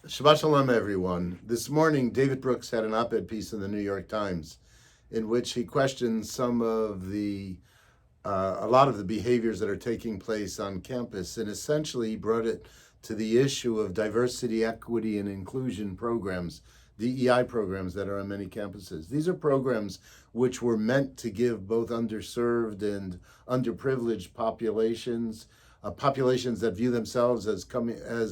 Shabbat Shalom, everyone. This morning, David Brooks had an op-ed piece in the New York Times in which he questioned some of a lot of the behaviors that are taking place on campus, and essentially he brought it to the issue of diversity, equity, and inclusion programs, DEI programs that are on many campuses. These are programs which were meant to give both underserved and underprivileged populations, populations that view themselves as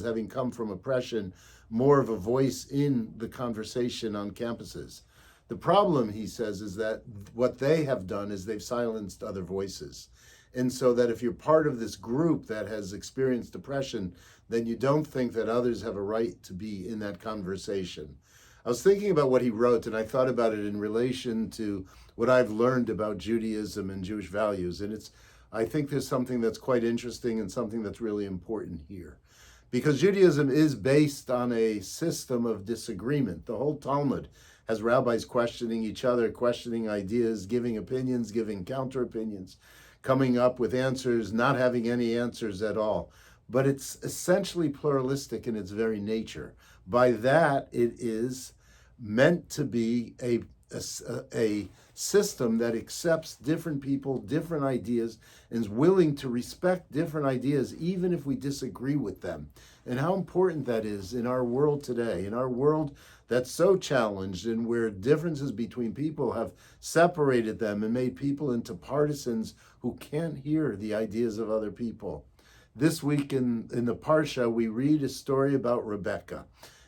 having come from oppression, more of a voice in the conversation on campuses. The problem, he says, is that what they have done is they've silenced other voices. And so that if you're part of this group that has experienced depression, then you don't think that others have a right to be in that conversation. I was thinking about what he wrote, and I thought about it in relation to what I've learned about Judaism and Jewish values. And I think there's something that's quite interesting and something that's really important here. Because Judaism is based on a system of disagreement. The whole Talmud has rabbis questioning each other, questioning ideas, giving opinions, giving counter opinions, coming up with answers, not having any answers at all. But it's essentially pluralistic in its very nature. By that, it is meant to be a system that accepts different people, different ideas, and is willing to respect different ideas, even if we disagree with them. And how important that is in our world today, in our world that's so challenged and where differences between people have separated them and made people into partisans who can't hear the ideas of other people. This week in the Parsha, we read a story about Rebecca.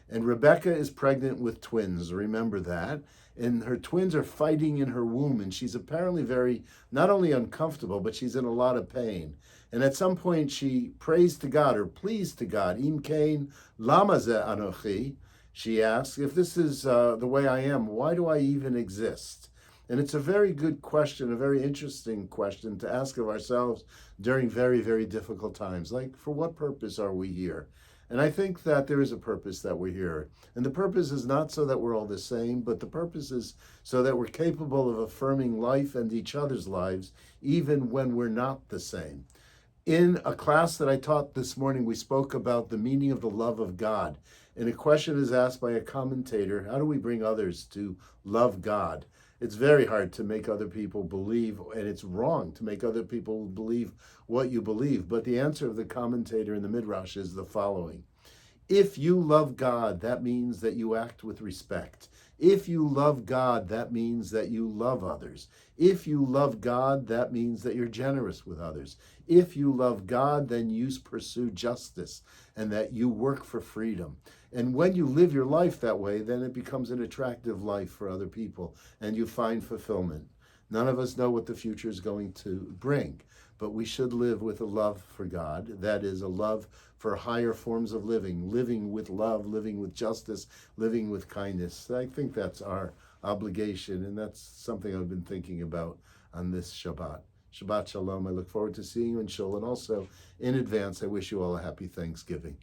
And Rebecca is pregnant with twins, remember that. And her twins are fighting in her womb, and she's apparently very, not only uncomfortable, but she's in a lot of pain. And at some point she prays to God, or pleads to God, Im kain lama ze anochi, she asks, if this is the way I am, why do I even exist? And it's a very good question, a very interesting question to ask of ourselves during very, very difficult times. Like, for what purpose are we here? And I think that there is a purpose that we're here. And the purpose is not so that we're all the same, but the purpose is so that we're capable of affirming life and each other's lives, even when we're not the same. In a class that I taught this morning, we spoke about the meaning of the love of God. And a question is asked by a commentator, how do we bring others to love God? It's very hard to make other people believe, and it's wrong to make other people believe what you believe. But the answer of the commentator in the Midrash is the following. If you love God, that means that you act with respect. If you love God, that means that you love others. If you love God, that means that you're generous with others. If you love God, then you pursue justice and that you work for freedom. And when you live your life that way, then it becomes an attractive life for other people and you find fulfillment. None of us know what the future is going to bring, but we should live with a love for God. That is a love for higher forms of living, living with love, living with justice, living with kindness. I think that's our obligation, and that's something I've been thinking about on this Shabbat. Shabbat Shalom. I look forward to seeing you in Shul, and also in advance, I wish you all a happy Thanksgiving.